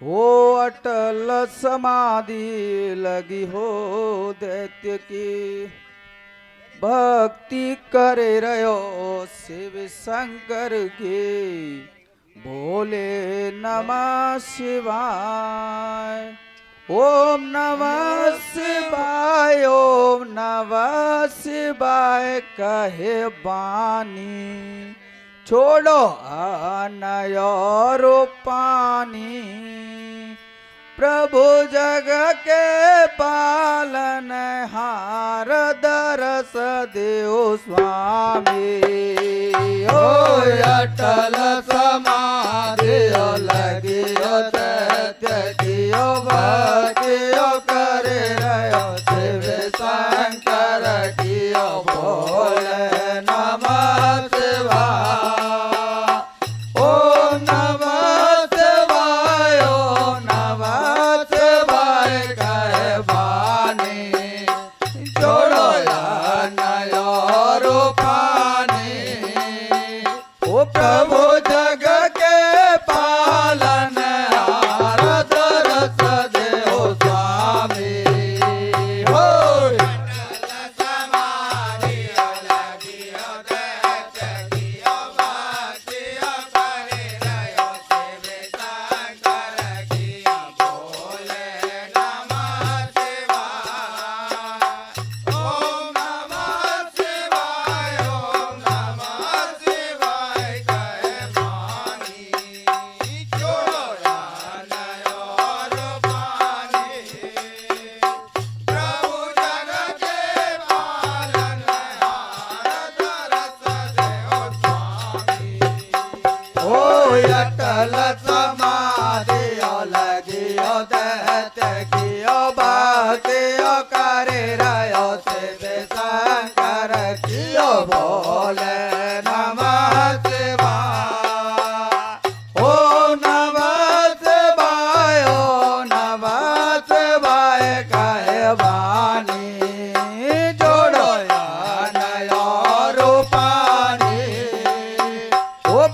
हो अटल समाधि लगी हो दैत्य की, भक्ति करे रहो शिव शंकर की। भोले नमः शिवाय। ओम नमः शिवाय, ओम नमः शिवाय कहे बानी। छोड़ो अनय और पानी, प्रभु जग के पालन हार दरस देव स्वामी। ओ अटल समाधि लगियो दैत्य कियो भक्तियो करे रहो शिव शंकर कियो। भोले नमः शिवाय। ओम नमः शिवाय, ओम नमः शिवाय कहे बानी। जोड़ो अनय और पानी, ओ प्रभु जग के पालन हार दरस देव स्वामी। हो अटल समाधि लगियो दैत्य कियो भक्तियो करे रहो शिव शंकर कियो। भोले नमः शिवाय। ओम नमः शिवाय, ओम नमः शिवाय कहे बानी। जोड़ो अनय और पानी, ओ प्रभु जग के पालन हार दरस देव स्वामी। अटल समाधि लगियो दैत्य कियो भक्तियो करे रहो शिव शंकर कियो। भोले नमः शिवाय। ओम नमः शिवाय, ओम नमः शिवाय कहे बानी। जोड़ो अनय और पानी,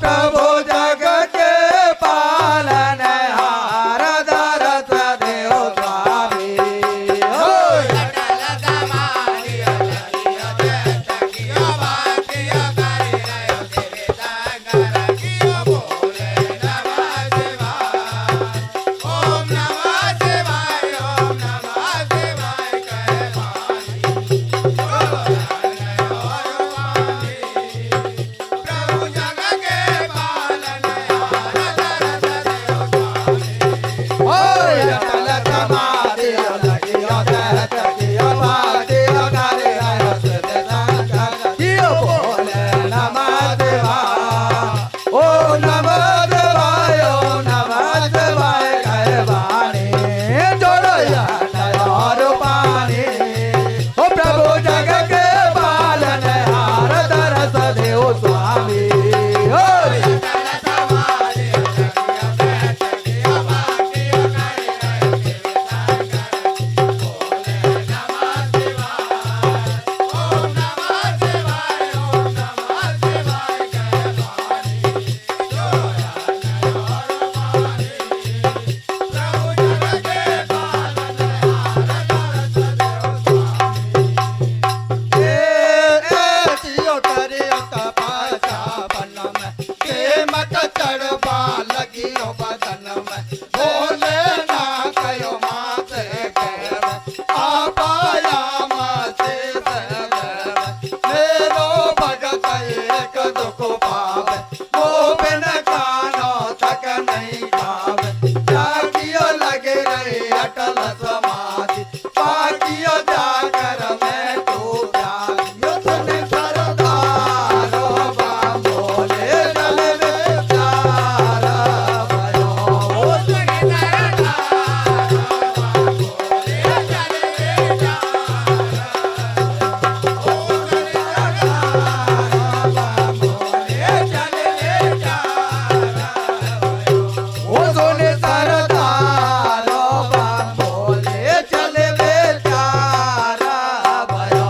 प्रभु जग के पालन हार दरस देव स्वामी। अटल समाधि लगियो दैत्य कियो भक्तियो करे रहो शिव शंकर कियो। भोले नमः शिवाय। ओम नमः शिवाय, ओम नमः शिवाय कहे बानी। जोड़ो अनय और पानी, ओ प्रभु जग के पालन हार दरस देव स्वामी। अटल समाधि लगियो दैत्य कियो भक्तियो करे रहो शिव शंकर। भोले नमः शिवाय। ओम नमः शिवाय, ओम नमः शिवाय कहे बानी। जोड़ो अनय और पानी, प्रभु जग के पालन हार दरस देव स्वामी। जियो करियो तपस्या वन में, केमत चढ़वा लगियो बदन में। भोले ना कयो माते कहवे, आपाया माते सहवे। मेरो भगत एक दुख पावे, वो बिन कानो थक नहीं खावे। जागियो लगे रही अटल समाधि, पाकियो जाकर मैं तू जागियो सुन सरदारो बा। भोले चल बेचारा भयो।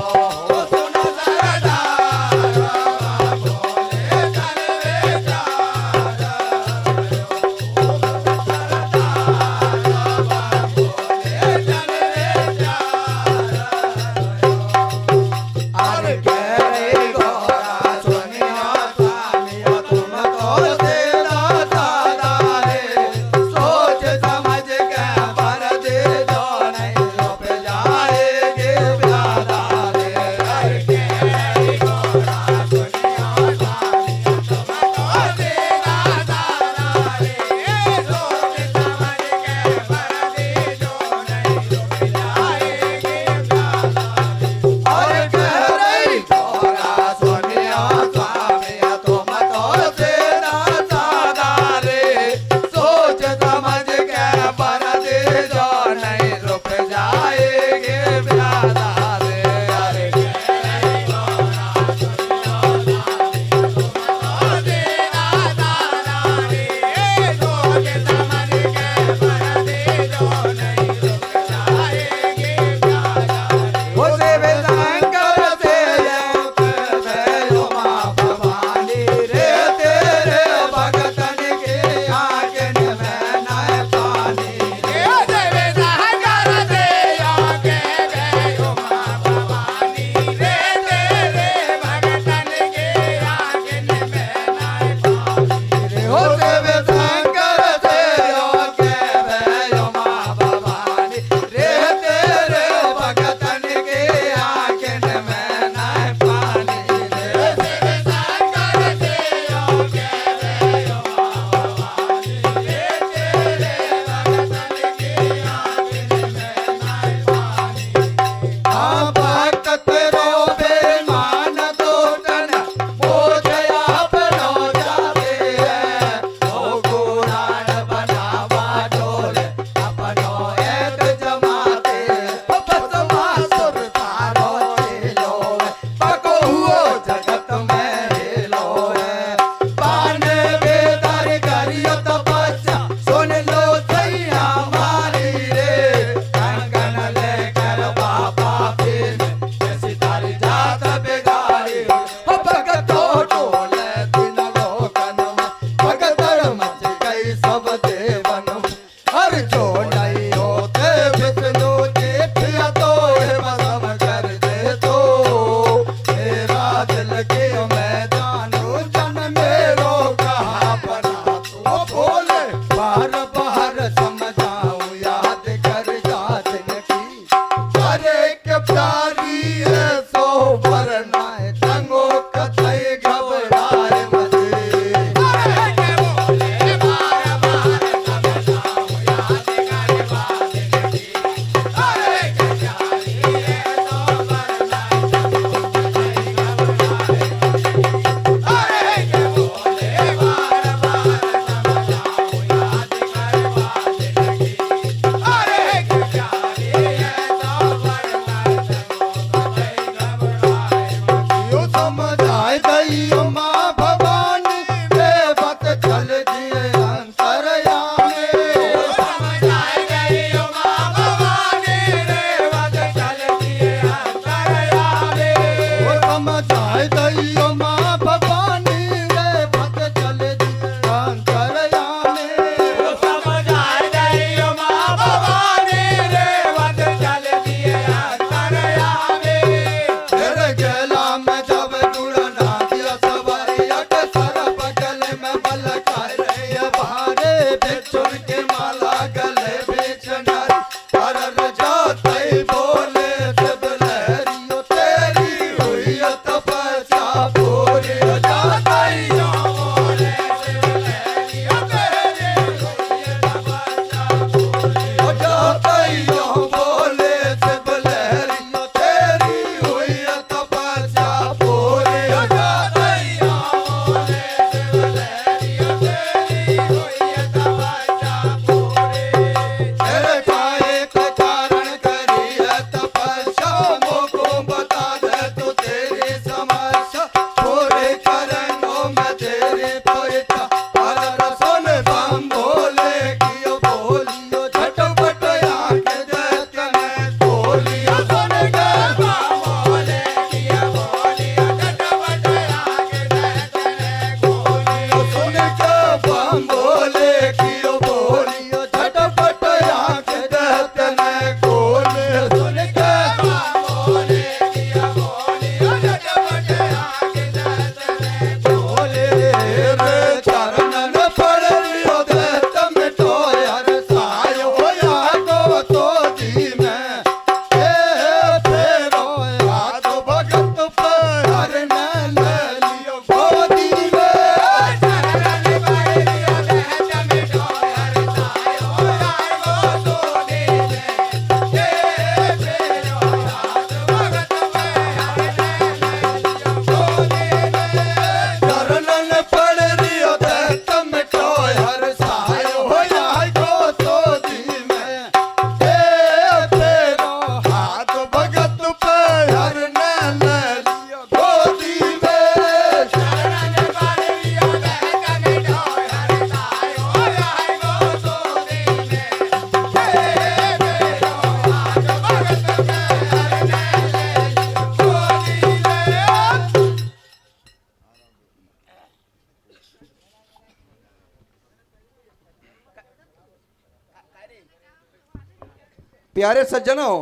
प्यारे सज्जनों,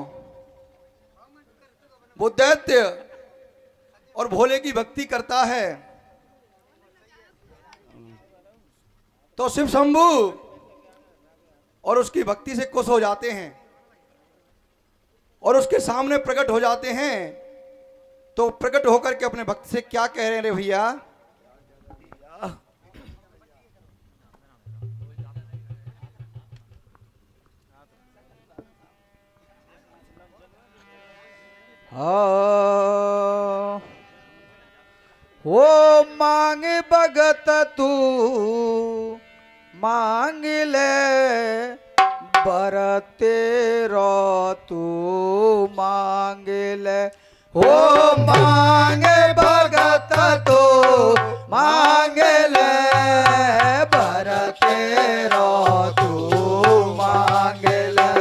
वो दैत्य और भोले की भक्ति करता है तो शिव शंभू और उसकी भक्ति से खुश हो जाते हैं और उसके सामने प्रकट हो जाते हैं। तो प्रकट होकर के अपने भक्त से क्या कह रहे हैं रे भैया? वो मांगे भगत तू मांग ले, बर तेरो तू मांग ले। वो मांगे भगत तू मांग ले, बर तेरो तू मांग ले।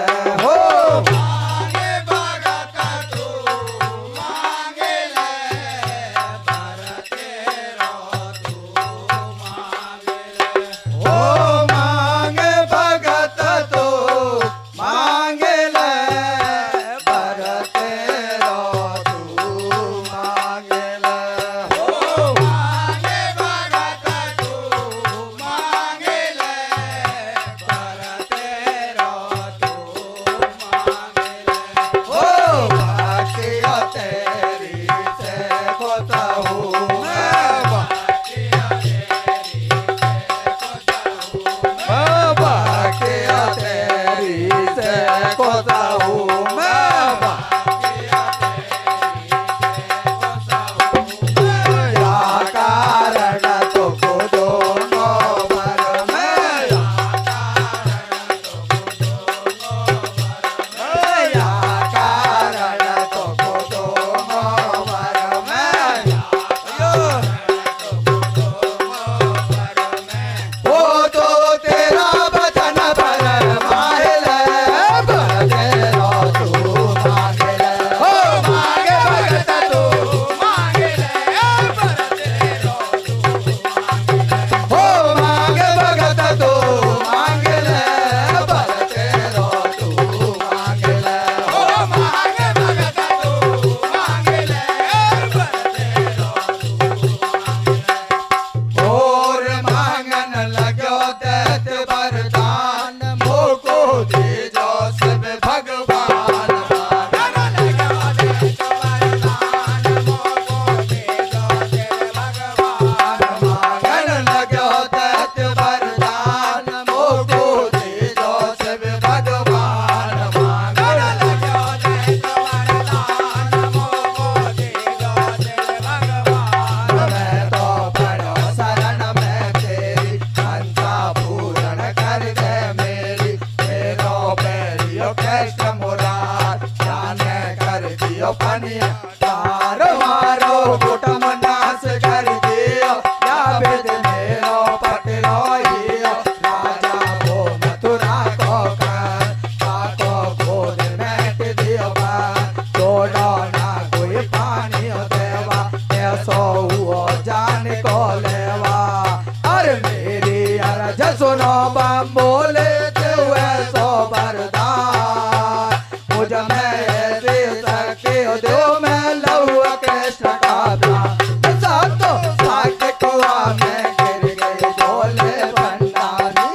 हो मांगे भगत तू मांग ले, बर तेरो तू मांग ले। हो मांगे भगत तू मांग ले, बर तेरो तू मांग ले। हो मांगे भगत तू मांग ले, बर तेरो तू मांग ले। हो बाकिया तेरी से खोता हूँ मैं, बाकिया तेरी से खोता हूँ मैं, बाकिया तेरी से खोता हूँ मैं, बाकिया तेरी से खोता हूँ मैं। या कारण तो को दोनों पर मैं, या कारण तो को दोनों पर मैं, या कारण तो को दोनों पर मैं, या कारण तो को दोनों पर मैं। वो तो तेरा वचन पर माहिल है, बर तेरो तू मांग ले। हो मांगे भगत तू मांग ले, बर तेरो तू मांग ले। हो मांगे भगत तू मांग ले, बर तेरो तू मांग ले। हो मांगे भगत तू मांग ले, बर तेरो तू मांग ले। और मांगन लगो दैत्य वरदान, मोको दीजो शिव भगवान। मांगन लगो दैत्य वरदान, मोको दीजो शिव भगवान। मांगन लगो दैत्य वरदान, मोको दीजो शिव भगवान। मांगन लगो दैत्य वरदान, मोको दीजो शिव भगवान। मैं तो पड़ो शरण में तेरी, मनसा पूर्ण कर दे मेरी। मेरो बैरियो कृष्ण मुरार, जाने कर दियो पनिया तार मारो, कुटुम नाश कर दियो, या वेद मेरो पटलो हियो। राजा वो मथुरा को कर, ताको गोद मैट दियो बार। तोड़ो ना कोई पानी हो देवा, ऐसो हुओ जान को लेवा। अरे मेरी अरज सुनो बम बोले तू ऐसो वरदान, मुझ में ऐसी शक्ति हो दो, मैं लहू कृष्ण का प्राण। सातो साके कुआ में गिर गई डोले भंडारी।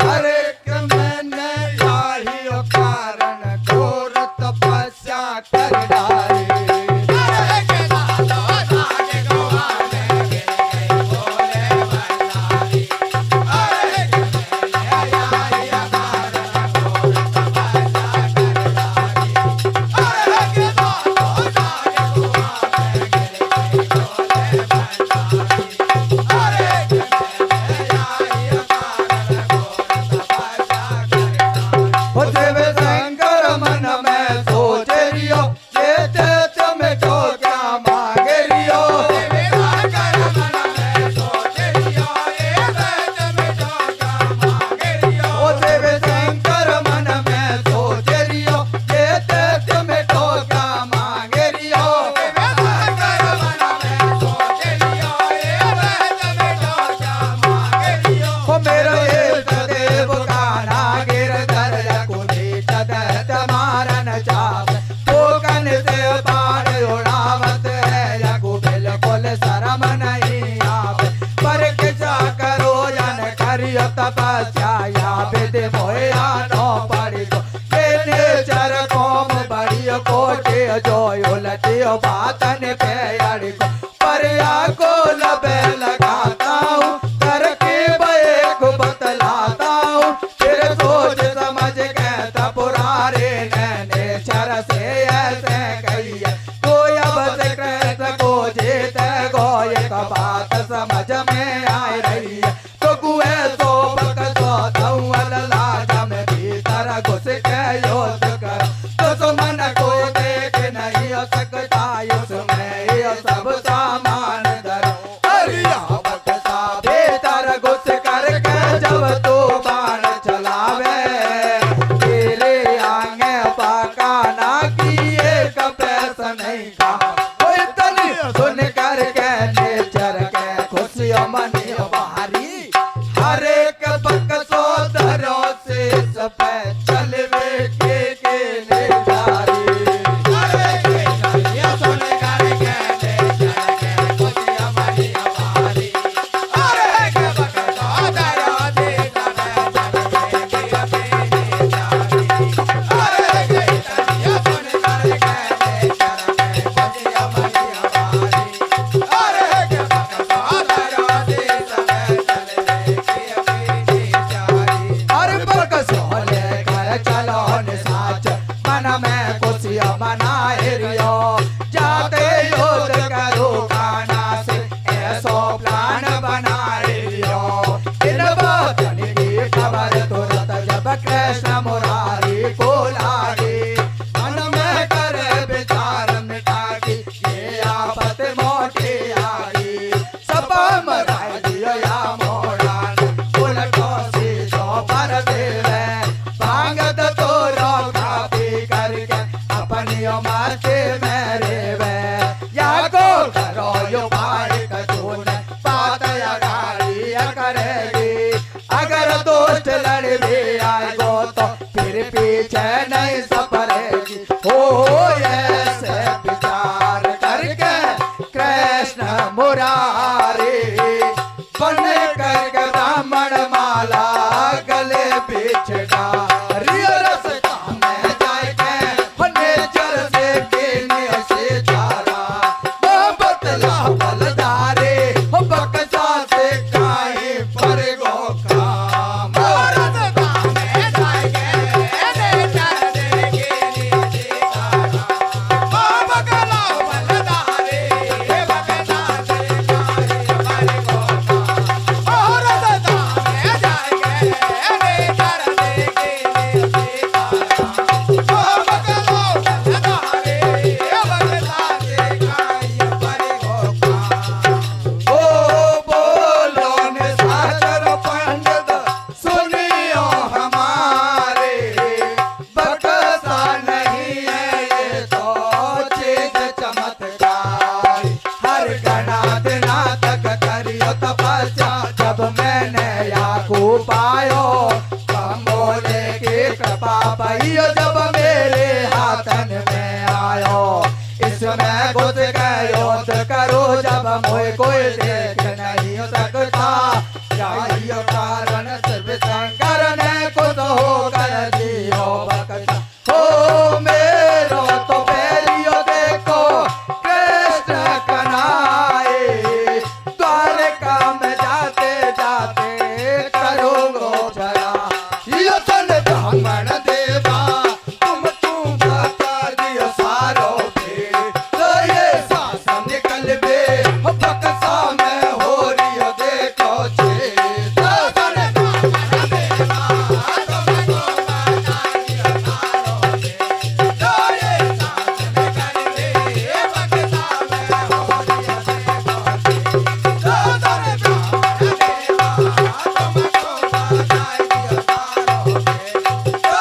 अरे कि मैंने याही कारण घोर तपस्या कर डाली। अरे कि सातो साके कुआ में गिर गई डोले भंडारी। अरे कि मैंने याही कारण घोर तपस्या कर डाली। अरे कि सातो साके कुआ में गिर गई डोले भंडारी। अरे कि मैंने याही कारण घोर तपस्या कर डाली। हो शिव शंकर मन में सोच रियो, ये दैत्य में तो क्या मांग रियो। शिव शंकर मन में सोच रियो, ये दैत्य में तो क्या मांग रियो। हो शिव शंकर मन में सोच रियो, ये दैत्य में तो क्या मांग रियो। शिव शंकर मन में सोच रियो, ये दैत्य में तो क्या मांग रियो। हो मेरा ये देव कान्हा गिरधर कुली बातन पे अड़ को परिया को लबे लगाता हूँ करके बे को बतलाता हूँ फिर सोच समझ कहता पुरारे नैने चर से ऐसे कही है कोई अब से कृष्ण को जीत गोय का बात समझ में आ रही है तो कुए सो बक सो धौल लाज में भीतर घुस के योद्ध कर तो सुमन को देख नहीं हो सकता उसमें ये सब सामान धरो अरिया बकसा भीतर घुस करके जब तू बाण चलावे तेरे आगे पाका ना किए का पैसा नहीं खा वो इतनी सुन कर के नेचर के खुशियों मनी बाहरी हर एक बकसो धरो से सब चलवे के ले जारी अरे के नैया सुन कर के नेचर के खुशियों मनी बाहरी अरे के बकसो धरो से सब चलवे के ले जारी अरे के नैया सुन कर के नेचर के खुशियों मनी बाहरी अरे के बकसो धरो से सब चलवे के ले जारी अरे बकसो लेकर चलो निसाच मन में खुशियाँ मनाए रियो जाते योद्ध करो खाना से ऐसो प्लान बनाए रियो इन बातन की खबर तुरंत जब कृष्ण मुरारी को लागी मन में करे विचार मिटा की ये आफत मोटी आई सब मराई दियो या मोड़ान उलटो सीधो पर देवे भांगत तो रोका पी करके अपनी माते मेरे वे या को करो यो पार कचून बात या गाड़ी करेगी अगर दोस्त लड़ भी आएगो तो फिर पीछे नहीं सपरेगी हो ऐसे विचार करके कृष्ण मुरारी बन करके ब्राह्मण माला गले बीच डारी रस में जाएंगे होने जल से पीने से चारा बतला बलदारे हो बकसा से काहे पर गो काम रस में जाएंगे होने जल से पीने से चारा बकला बलदारे बकसा से काहे पर गो काम रस में जाएंगे होने जल से पीने से चारा बकला बलदारे बकसा से काहे पर गो काम ओ बोलो निशाचर पंडित सुनियो हमारे बकसा नहीं है ये तो चीज चमत्कार हर गणा दिना तक करियो तपस्या जब मैंने याकू पायो कमोले की कृपा पाइयो जब मेरे हाथन में आयो इसमें घुस गए योद्ध करो जब मोए कोई देख नहीं सकता चाहिए कारण सिर्फ शंकर ने खुद होकर जियो बकसा हो मेरो तो पैरियो देखो कृष्ण कनाए द्वारका में जाते जाते करोगो जरा यो सन ब्राह्मण देवा तुम बता दियो सारो पे तो ये शासन निकल बे हो बकसा में हो रियो देखो छे शासन ब्राह्मण देवा तुमको बता दियो सारो पे तो ये शासन निकल बे बकसा में हो रियो देखो छे शासन ब्राह्मण देवा तुमको बता दियो सारो पे तो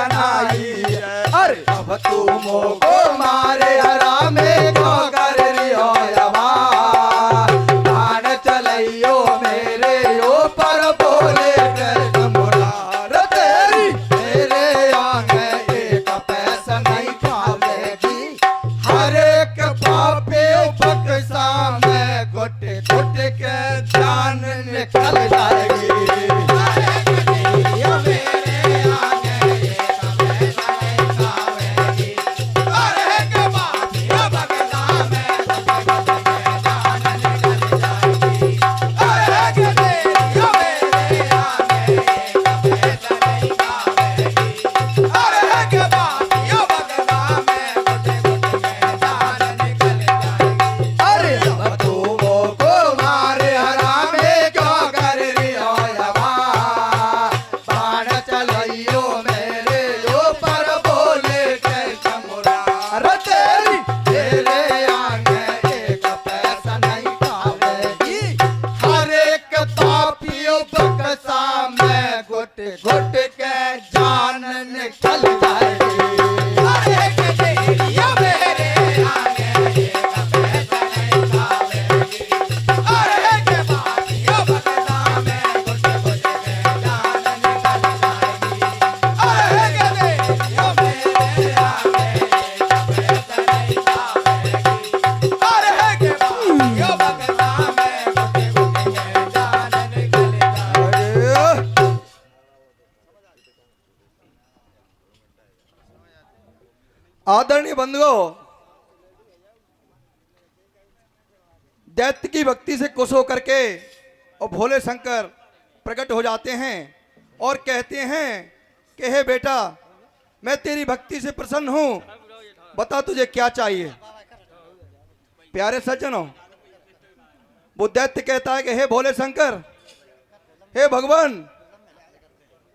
कनाई अरे अब तू मोको मारे हरा में क्यों कर रियो यवा बाण चलइयो मेरे ऊपर बोले कृष्ण मुरार तेरी तेरे आगे एक पैसा नहीं खावेगी हर एक पापी बक्सा में घुट घुट के जान निकल जाएगी अरे अब तू मोको मारे हरा में क्यों कर रियो यवा बाण चलइयो मेरे ऊपर बोले कृष्ण मुरार तेरी तेरे आगे एक पैसा नहीं खावेगी हर एक पापियों बक्सा में घुट घुट के जान निकल जाएगी आदरणीय बंधुओं, दैत्य की भक्ति से खुश होकर के और भोले शंकर प्रकट हो जाते हैं और कहते हैं कि हे बेटा, मैं तेरी भक्ति से प्रसन्न हूं, बता तुझे क्या चाहिए। प्यारे सज्जनों, वो दैत्य कहता है कि हे भोले शंकर, हे भगवान,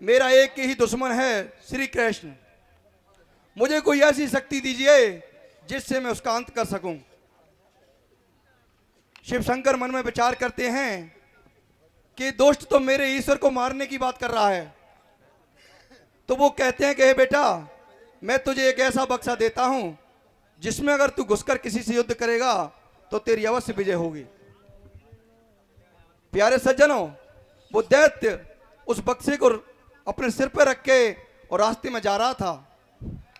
मेरा एक ही दुश्मन है श्री कृष्ण, मुझे कोई ऐसी शक्ति दीजिए जिससे मैं उसका अंत कर सकूं। शिव शंकर मन में विचार करते हैं कि दुष्ट तो मेरे ईश्वर को मारने की बात कर रहा है। तो वो कहते हैं कि हे बेटा, मैं तुझे एक ऐसा बक्सा देता हूं जिसमें अगर तू घुसकर किसी से युद्ध करेगा तो तेरी अवश्य विजय होगी। प्यारे सज्जनों, वो दैत्य उस बक्से को अपने सिर पर रख के और रास्ते में जा रहा था।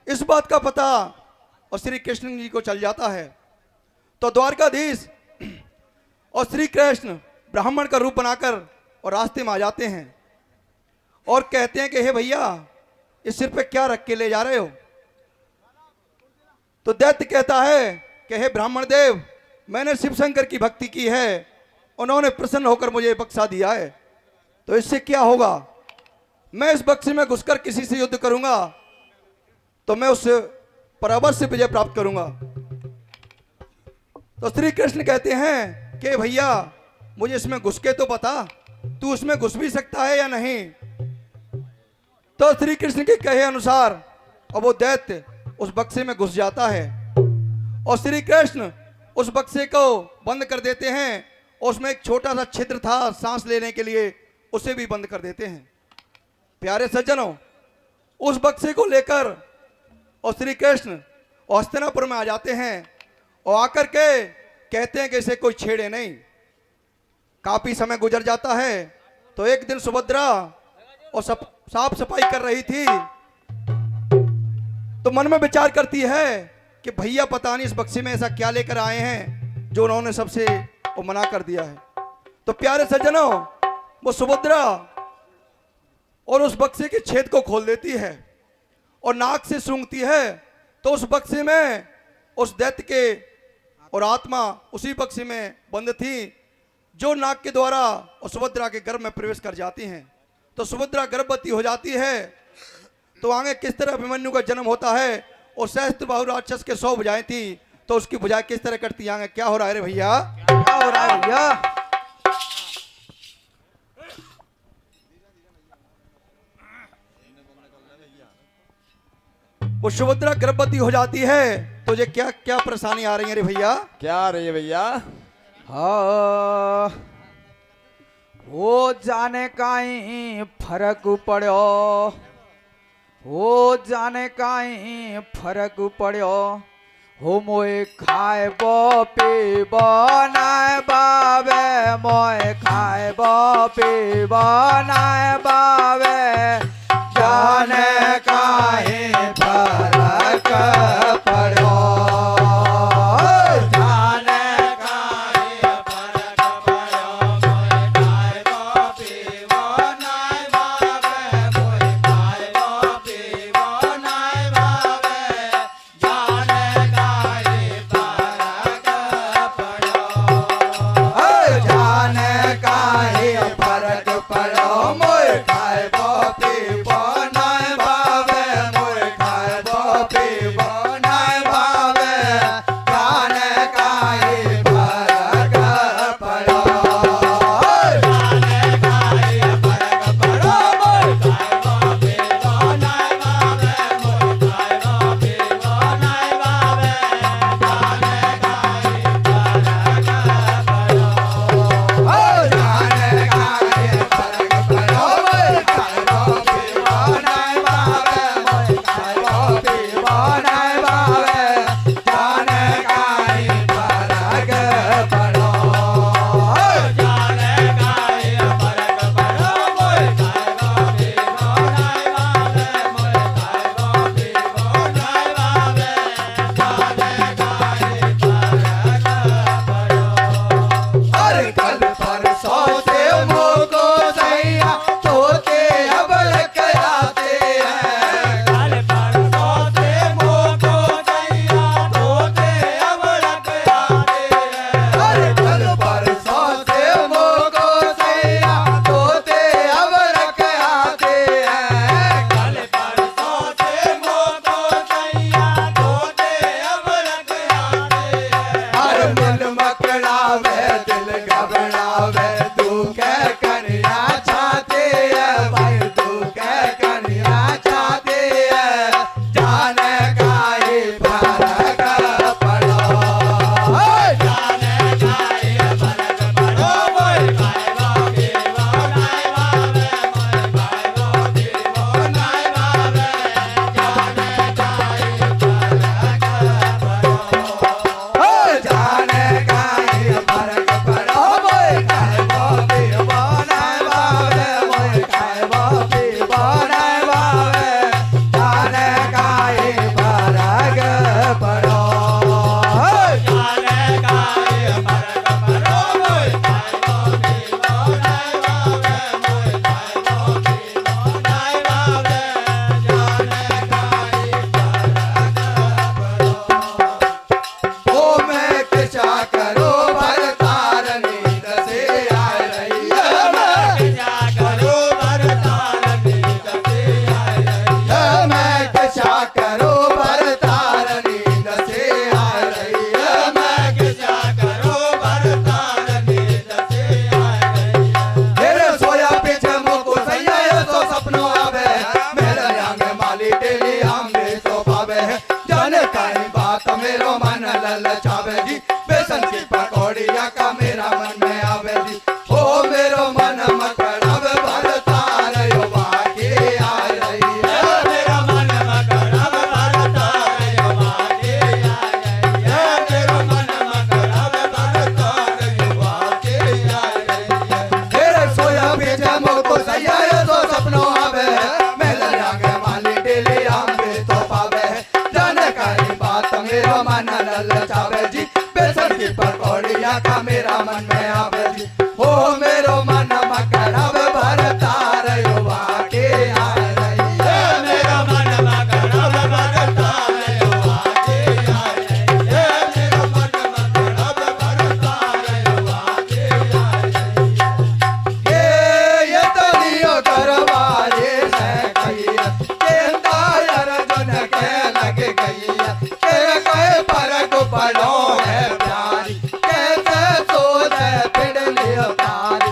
इस बात का पता और श्री कृष्ण जी को चल जाता है। तो द्वारकाधीश और श्री कृष्ण ब्राह्मण का रूप बनाकर और रास्ते में आ जाते हैं और कहते हैं कि हे भैया, इस सिर पे क्या रख के ले जा रहे हो। तो दैत्य कहता है कि हे ब्राह्मण देव, मैंने शिव शंकर की भक्ति की है, उन्होंने प्रसन्न होकर मुझे बक्सा दिया है, तो इससे क्या होगा। मैं इस बक्से में घुसकर किसी से युद्ध करूंगा तो मैं उससे पर अवश्य विजय प्राप्त करूंगा। तो श्री कृष्ण कहते हैं कि भैया, मुझे इसमें घुस के तो बता, तू उसमें घुस भी सकता है या नहीं। तो श्री कृष्ण के कहे अनुसार अब वो दैत्य उस बक्से में घुस जाता है और श्री कृष्ण उस बक्से को बंद कर देते हैं। उसमें एक छोटा सा छिद्र था सांस लेने के लिए, उसे भी बंद कर देते हैं। प्यारे सज्जनों, उस बक्से को लेकर और श्री कृष्ण हस्तिनापुर में आ जाते हैं और आकर के कहते हैं कि इसे कोई छेड़े नहीं। काफी समय गुजर जाता है तो एक दिन सुभद्रा और साफ सफाई कर रही थी तो मन में विचार करती है कि भैया पता नहीं इस बक्से में ऐसा क्या लेकर आए हैं जो उन्होंने सबसे वो मना कर दिया है। तो प्यारे सज्जनों, वो सुभद्रा और उस बक्से के छेद को खोल देती है और नाक से सूंघती है तो उस बक्से में उस दैत्य के और आत्मा उसी बक्से में बंद थी जो नाक के द्वारा और सुभद्रा के गर्भ में प्रवेश कर जाती हैं। तो सुभद्रा गर्भवती हो जाती है। तो आगे किस तरह अभिमन्यु का जन्म होता है और सहस्त्रबाहु राक्षस के 100 भुजाएं थी तो उसकी भुजाएं किस तरह करती आगे क्या हो रहा है रे भैया, क्या हो रहा है भैया। वो सुभद्रा गर्भवती हो जाती है तो ये क्या क्या परेशानी आ रही है रे भैया। क्या आ रही है भैया। हाँ, वो जाने काई फर्क पड़ो, हो जाने काई फर्क पड़ो हो मोए खाए बो पीबो नाय बावे मोए खाए बो पीबो नाय बावे जाने काई फर्क पड़ो जाने काई फर्क पड़ो मोए खाए बो पीबो नाय बावे मोए खाए बो पीबो नाय बावे जाने काई फर्क पड़ो जाने काई फर्क पड़ो मोए खाए बो पीबो नाय बावे मोए खाए बो पीबो नाय बावे जाने काई फर्क पड़ो जाने काई फर्क पड़ो मोए खाए बो पीबो नाय बावे मोए खाए बो पीबो नाय बावे जाने काई फर्क पड़ो जाने काई फर्क पड़ो मोए खाए बो पीबो नाय बावे मोए खाए बो पीबो नाय बावे जाने काई फर्क पड़ो जाने काई फर्क पड़ो मोए खाए बो पीबो नाय बावे मोए खाए बो पीबो नाय बावे जाने काई फर्क पड़ो हर कल परसों से मुझको सैया तोते अब लग आते हैं कल परसों से मुझको सैया तोते अब लग आते हैं हर कल परसों से मुझको सैया तोते अब लग आते हैं कल परसों से मुझको सैया तोते अब लग आते हैं हर मन मकड़ावे दिल घबरावे तू कह कन्या चाहते है भाई तू कह कन्या चाहते है जाने काई फर्क पड़ो जाने काई फर्क पड़ो मोए खाए बो पीबो नाय बावे मोए खाए बो पीबो नाय बावे जाने काई फर्क पड़ो जाने काई फर्क पड़ो मोए खाए बो पीबो नाय बावे मोए खाए बो पीबो नाय बावे जाने काई फर्क पड़ो जाने काई फर्क पड़ो मोए खाए बो पीबो नाय बावे मोए खाए बो पीबो नाय बावे जाने काई फर्क पड़ो ओ मैं किसा करो भरतार नींद से आ रही है मैं किसा करो भरतार नींद से आ रही है मैं किसा करो भरतार नींद से आ रही है मैं किसा करो भरतार नींद से आ रही है मेरे सोया पीछे मुझको सैया ये तो सपनों आवे मेरे आंगे माली टेली आंगे तो पावे जाने काई बात मेरो मन ललचावे जी बेसन की पकौड़िया का मेरा मन में आवे जी ओ मेरो मन मकड़ावे भरतार यो बाकी आ रही है मेरा मन मकड़ावे भरतार यो बाकी आ रही है मेरो मन मकड़ावे भरतार यो बाकी आ रही है तेरे सोया भेजे मुझको सैया ये तो सपनों आवे मेरे आगे माली डेली आंबे तो पावे जाने काई बात मेरो मन ललचावे जी बेसन की पकौड़िया का मेरा मन में आवे जी ओ मेरो मन मकड़ावे भरतार यो बाकी आ रही है मेरा मन मकड़ावे भरतार यो बाकी आ रही है मेरो मन मकड़ावे भरतार यो बाकी आ रही है ये तो लियो दरबारे से कहिया केंदा यार जन के लगे गईया तेरे कहे फर्क पड़ो है प्यारी कैसे सोच पिड़ लियो तारी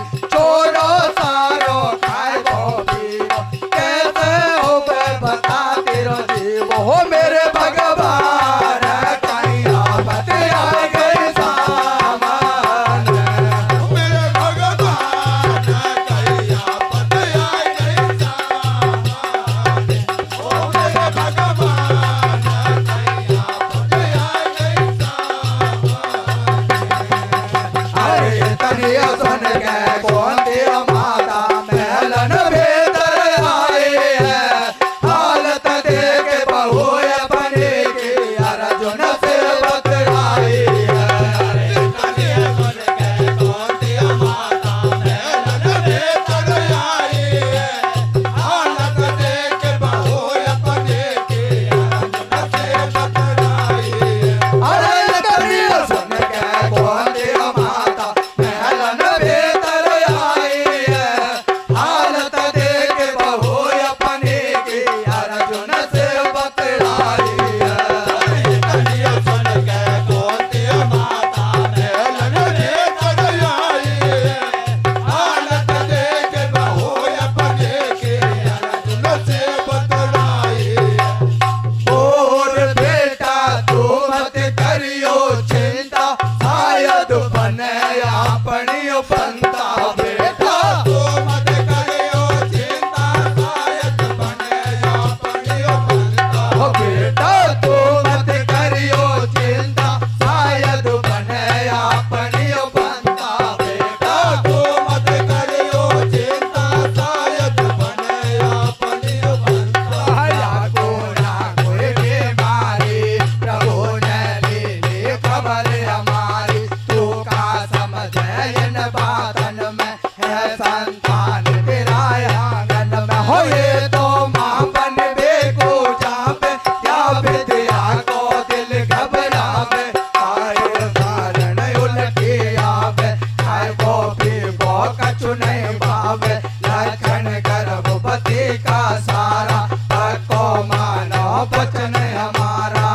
बचन हमारा।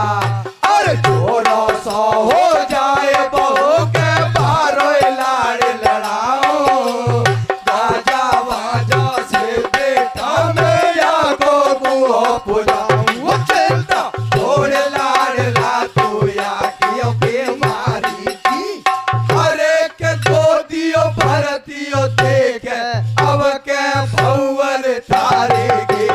अरे जोरो सो हो जाए बहू के बारो लाड़ लड़ाओ, गाजा बाजा से बेटा मैं या को बुआ पुजाऊं। चिंता छोड़ लाड़ला तू या की बीमारी की, अरे के दो दियो भरतियो देख अब के भौवर तारे गे।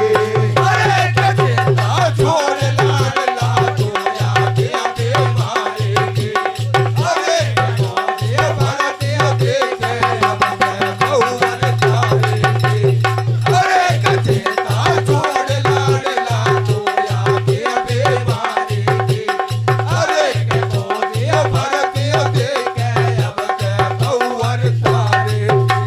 अरे के चिंता छोड़ लाड़ला तू या की बीमारी की, अरे के दो दियो भरतियो देख अब के भौवर तारे गे। अरे के चिंता छोड़ लाड़ला तू या की बीमारी की, अरे के दो दियो भरतियो देख अब के भौवर तारे।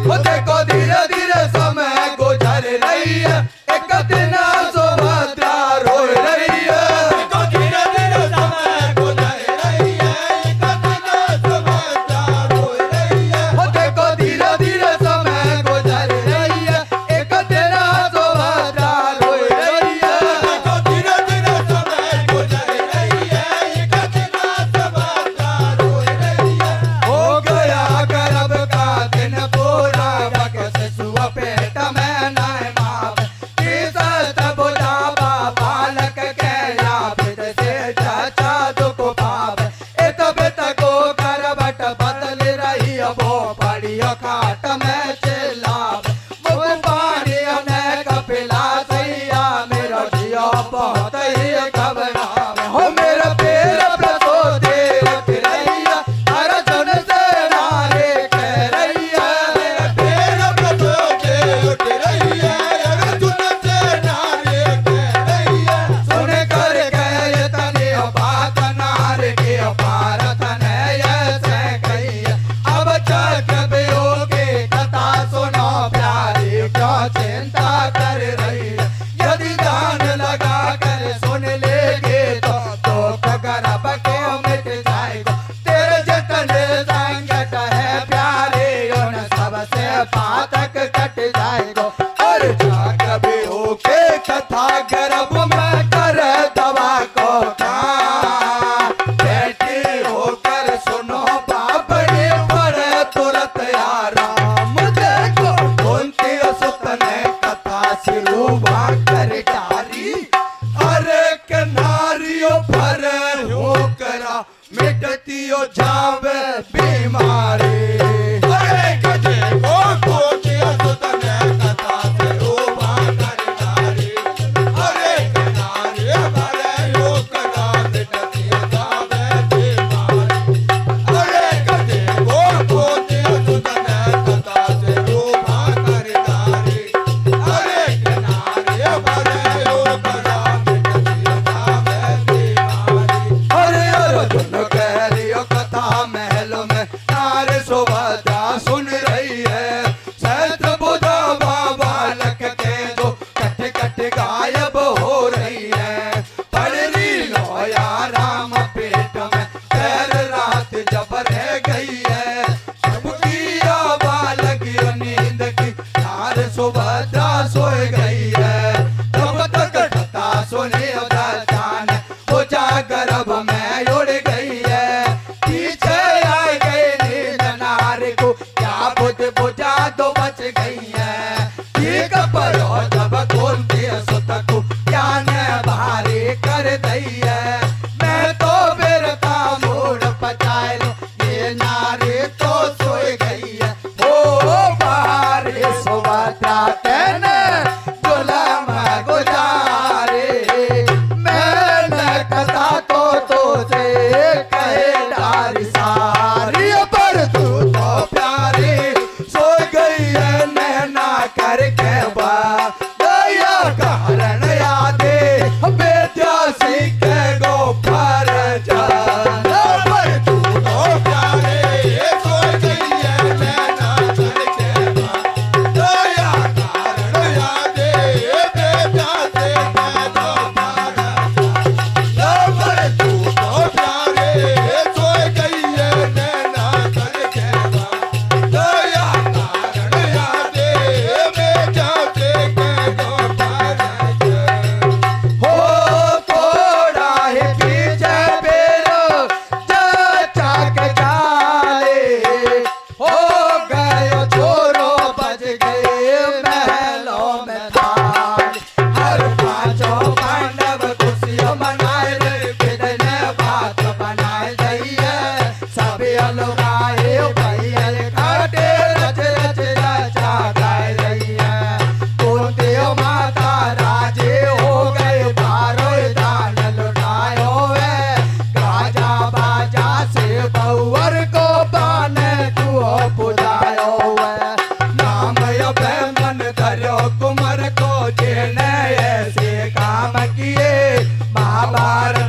वो देखो धीरे धीरे समय गुजर रही है, एक दिन सुभद्रा रो रही है। देखो धीरे धीरे समय गुजर रही है, एक दिन सुभद्रा रो रही है। वो देखो धीरे धीरे समय गुजर रही है, एक दिन सुभद्रा रो रही है। देखो धीरे धीरे समय गुजर रही है, एक दिन सुभद्रा रो रही है। हो गया गर्भ का दिन पूरा, बकस सुआ पेट में नाय माप, तीसत बुझावा बालक के याद से चाचा दुख पाप। इत बित को करवट बदल रही वो पड़ियो खाट में चिल्लाप, मुख पानी ने कपिला सैया मेरा जियो बहुत ही घबरावे। हो मेरा पैर प्रसो देख रही है, अर्जुन से नारे कह रही है। मेरा पैर प्रसो देख रही है, अर्जुन से नारे कह रही है। सुन कर गए तने बात नारे के भारत ने ऐसे कही है। अब चक बियोगे कथा सुनो प्यारी, क्यों चिंता कर रही है। यदि ध्यान लगा कर सुन लेगे तो गर्भ के मिट जाएगा। तेरे जितने संकट है प्यारे उन सबसे पातक कट जाएगा। और जाग बियोगे कथा गर्भ में कर दवा को काम, बेटी होकर सुनो बापड़ी पड़े तुरंत आराम। देखो कुंती सुत ने कथा सिरुवा कर डारी, अरे के नारियो भर हो करा मिटतियो जावे बीमारी। अरे के देखो कुंती सुत ने कथा सिरुवा कर डारी, अरे के नारियो भर हो करा मिटतियो जावे बीमारी। अरे के देखो कुंती सुत ने कथा सिरुवा कर डारी, अरे के नारियो भर हो करा मिटतियो जावे बीमारी। अरे अर्जुन कह रियो कथा महल में नार सुभद्रा सुन रही है। सहस्त्र बुझावा बालक के दो कट कट गायब हो रही है। पड़ रही लोया राम पेट में पैर रात जब रह गई है। जब किया बालक नींद की नार सुभद्रा सोए गई है। तब तक कथा सुने जान वो जा गर्भ में उड़ गई है। पीछे आ गई नींद नार को क्या बुझ बुझा दो बच गई है। ठीक परो जब कुंती सुत को ज्ञान भारी कर दई है। मैं तो बिरता मूड पचाए लो, ये नारी तो सोई गई है। ओ बाहरी सुभद्रा तेने गुलाम गुजारे, मैंने कथा को तो से कहे डारी सारी। पर तू तो प्यारी सो गई है नैना करके बा, दया कारण यादे बेजा सीख मनाए रे बिदने बात बनाए दैया सभी अलगाए भैया खाटे रच रच रचा गाए दैया कुंती माता राजे हो गए बारो दान लुटायो है गाजा बाजा से बउवर को पान तू पुजायो है नाम अभे मन धरो कुंवर को जेने ऐसे काम किए महाभारत